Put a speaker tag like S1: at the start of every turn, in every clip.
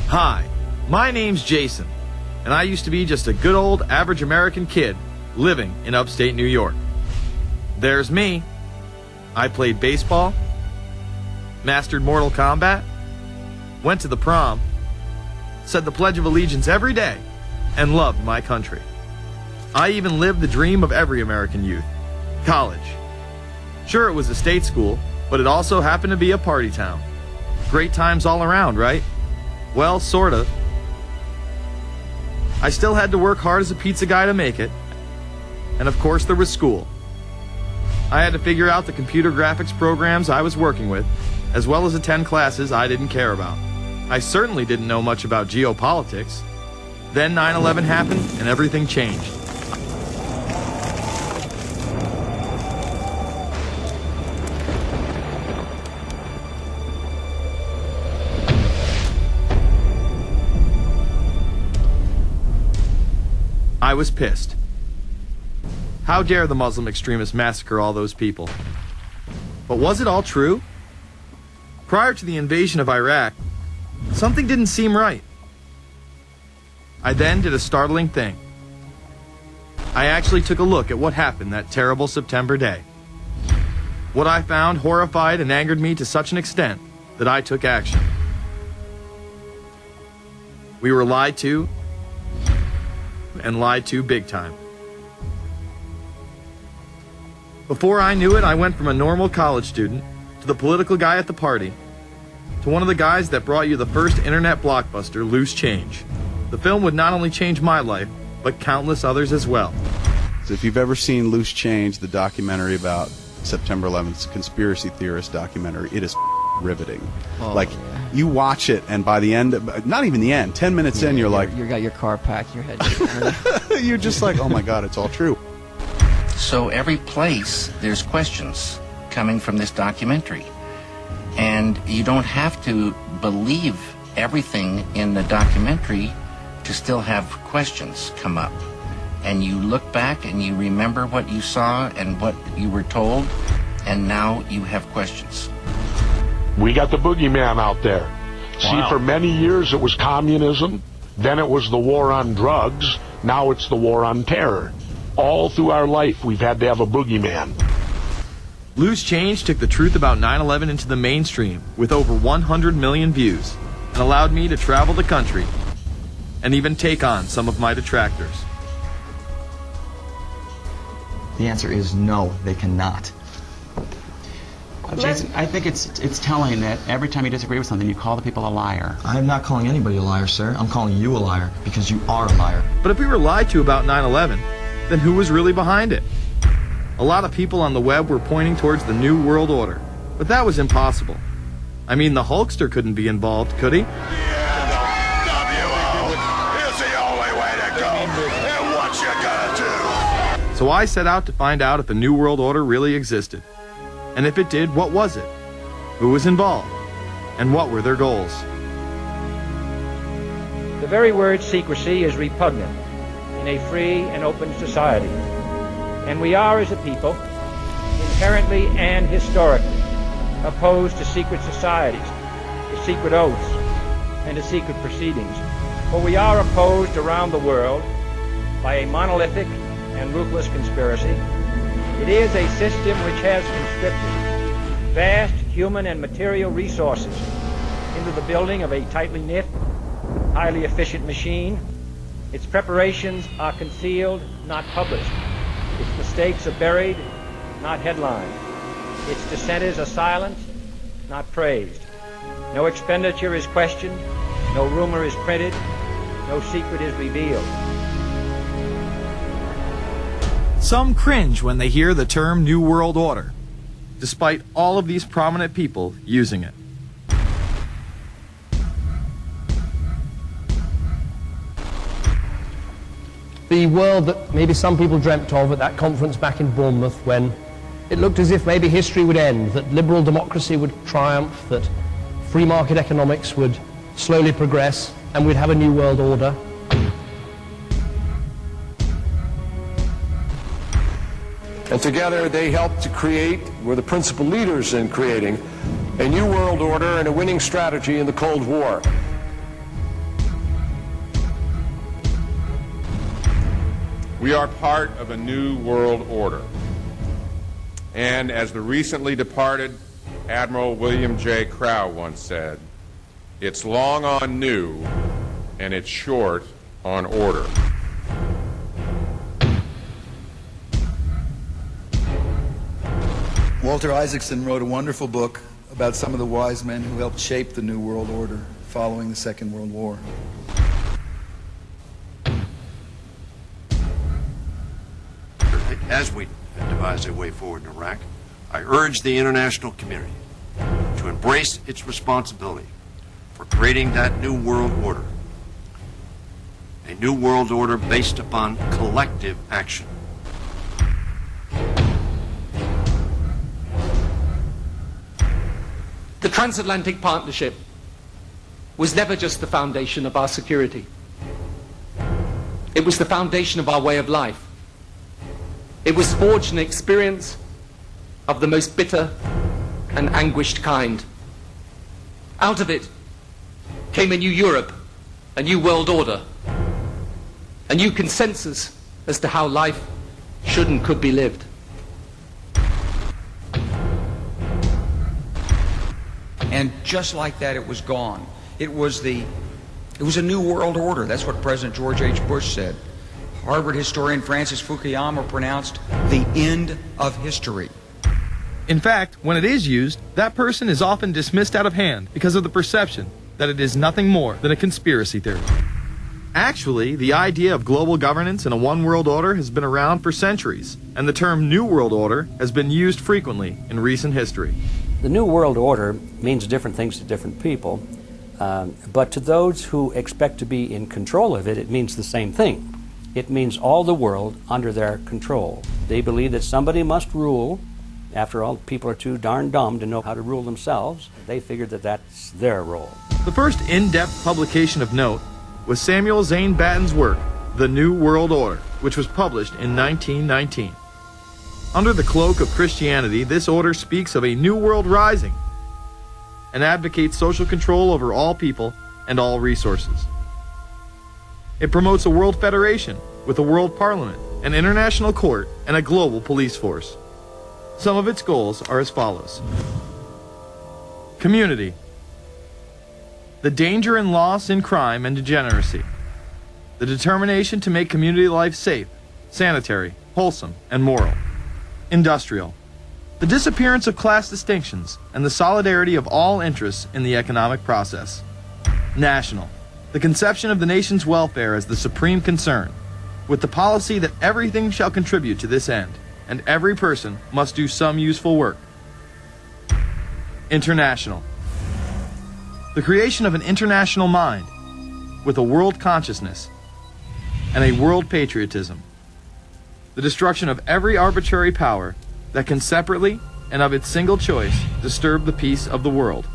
S1: Hi, my name's Jason, and I used to be just a good old average American kid living in upstate New York. There's me. I played baseball, mastered Mortal Kombat, went to the prom, said the Pledge of Allegiance every day, and loved my country. I even lived the dream of every American youth, college. Sure, it was a state school, but it also happened to be a party town. Great times all around, right? Well, sort of. I still had to work hard as a pizza guy to make it. And of course there was school. I had to figure out the computer graphics programs I was working with, as well as attend classes I didn't care about. I certainly didn't know much about geopolitics. Then 9/11 happened and everything changed. I was pissed. How dare the Muslim extremists massacre all those people? But was it all true? Prior to the invasion of Iraq, something didn't seem right. I then did a startling thing. I actually took a look at what happened that terrible September day. What I found horrified and angered me to such an extent that I took action. We were lied to, and lied to big time. Before I knew it, I went from a normal college student to the political guy at the party to one of the guys that brought you the first internet blockbuster, Loose Change. The film would not only change my life, but countless others as well.
S2: So if you've ever seen Loose Change, the documentary about September 11th, conspiracy theorist documentary, it is riveting.
S3: Oh,
S2: like,
S3: yeah.
S2: you watch it, and by the end, not even the end, 10 minutes in, you're like...
S3: You got your car packed, your head...
S2: You're just like, oh my God, it's all true.
S4: So every place, there's questions coming from this documentary. And you don't have to believe everything in the documentary to still have questions come up. And you look back and you remember what you saw and what you were told, and now you have questions.
S5: We got the boogeyman out there.
S1: Wow.
S5: See, for many years it was communism, then it was the war on drugs, now it's the war on terror. All through our life we've had to have a boogeyman.
S1: Loose Change took the truth about 9/11 into the mainstream with over 100 million views and allowed me to travel the country and even take on some of my detractors.
S6: The answer is no, they cannot. Jason, I think it's telling that every time you disagree with something, you call the people a liar.
S7: I'm not calling anybody a liar, sir. I'm calling you a liar because you are a liar.
S1: But if we were lied to about 9/11, then who was really behind it? A lot of people on the web were pointing towards the New World Order, but that was impossible. I mean, the Hulkster couldn't be involved, could he? So I set out to find out if the New World Order really existed. And if it did, what was it? Who was involved? And what were their goals?
S8: The very word secrecy is repugnant in a free and open society. And we are, as a people, inherently and historically opposed to secret societies, to secret oaths, and to secret proceedings. For we are opposed around the world by a monolithic and ruthless conspiracy. It is a system which has conscripted vast human and material resources into the building of a tightly knit, highly efficient machine. Its preparations are concealed, not published. Its mistakes are buried, not headlined. Its dissenters are silenced, not praised. No expenditure is questioned, no rumor is printed, no secret is revealed.
S1: Some cringe when they hear the term New World Order, despite all of these prominent people using it.
S9: The world that maybe some people dreamt of at that conference back in Bournemouth, when it looked as if maybe history would end, that liberal democracy would triumph, that free market economics would slowly progress, and we'd have a new world order.
S10: And together they helped to create, were the principal leaders in creating, a new world order and a winning strategy in the Cold War.
S3: We are part of a new world order. And as the recently departed Admiral William J. Crowe once said, it's long on new and it's short on order.
S11: Walter Isaacson wrote a wonderful book about some of the wise men who helped shape the New World Order following the Second World War.
S12: As we devise a way forward in Iraq, I urge the international community to embrace its responsibility for creating that new world order. A new world order based upon collective action.
S13: The transatlantic partnership was never just the foundation of our security. It was the foundation of our way of life. It was forged in experience of the most bitter and anguished kind. Out of it came a new Europe, a new world order, a new consensus as to how life should and could be lived.
S14: And just like that, it was gone. It was a new world order. That's what President George H. Bush said. Harvard historian Francis Fukuyama pronounced the end of history.
S1: In fact, when it is used, that person is often dismissed out of hand because of the perception that it is nothing more than a conspiracy theory. Actually, the idea of global governance and a one world order has been around for centuries, and the term New World Order has been used frequently in recent history.
S15: The New World Order means different things to different people, but to those who expect to be in control of it, it means the same thing. It means all the world under their control. They believe that somebody must rule. After all, people are too darn dumb to know how to rule themselves. They figured that that's their role.
S1: The first in-depth publication of note was Samuel Zane Batten's work, The New World Order, which was published in 1919. Under the cloak of Christianity, this order speaks of a new world rising and advocates social control over all people and all resources. It promotes a world federation with a world parliament, an international court, and a global police force. Some of its goals are as follows. Community. The danger and loss in crime and degeneracy. The determination to make community life safe, sanitary, wholesome, and moral. Industrial. The disappearance of class distinctions and the solidarity of all interests in the economic process. National. The conception of the nation's welfare as the supreme concern, with the policy that everything shall contribute to this end, and every person must do some useful work. International. The creation of an international mind, with a world consciousness and a world patriotism. The destruction of every arbitrary power that can separately and of its single choice disturb the peace of the world.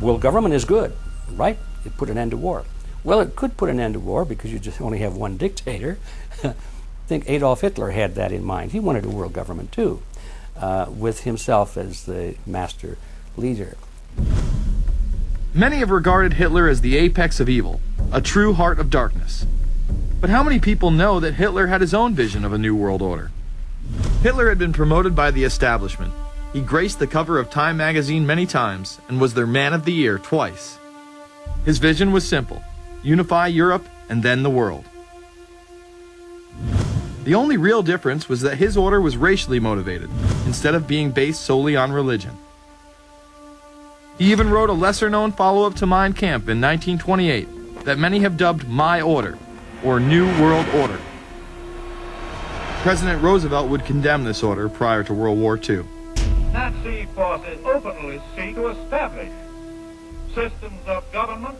S15: Well, government is good, right? It put an end to war. Well, it could put an end to war because you just only have one dictator. I think Adolf Hitler had that in mind. He wanted a world government too, with himself as the master leader.
S1: Many have regarded Hitler as the apex of evil, a true heart of darkness. But how many people know that Hitler had his own vision of a new world order? Hitler had been promoted by the establishment. He graced the cover of Time magazine many times and was their Man of the Year twice. His vision was simple: unify Europe and then the world. The only real difference was that his order was racially motivated, instead of being based solely on religion. He even wrote a lesser-known follow-up to Mein Kampf in 1928 that many have dubbed My Order, or New World Order. President Roosevelt would condemn this order prior to World War II.
S16: Nazi forces openly seek to establish systems of government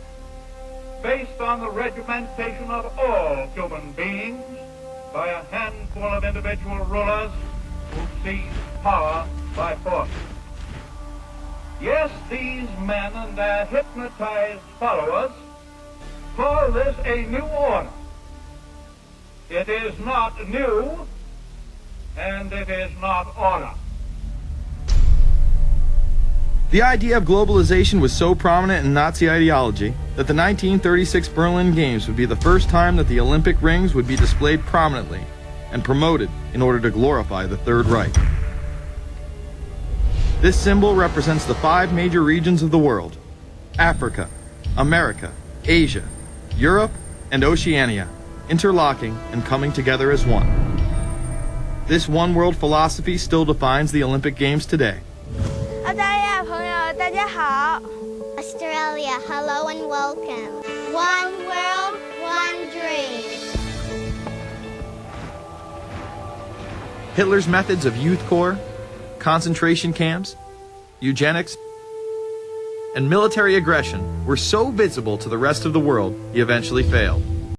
S16: based on the regimentation of all human beings by a handful of individual rulers who seize power by force. Yes, these men and their hypnotized followers call this a new order. It is not new, and it is not order.
S1: The idea of globalization was so prominent in Nazi ideology that the 1936 Berlin Games would be the first time that the Olympic rings would be displayed prominently and promoted in order to glorify the Third Reich. This symbol represents the 5 major regions of the world: Africa, America, Asia, Europe, and Oceania, interlocking and coming together as one. This one world philosophy still defines the Olympic Games today.
S17: Australia, hello and welcome. One world, one dream.
S1: Hitler's methods of youth corps, concentration camps, eugenics, and military aggression were so visible to the rest of the world, he eventually failed.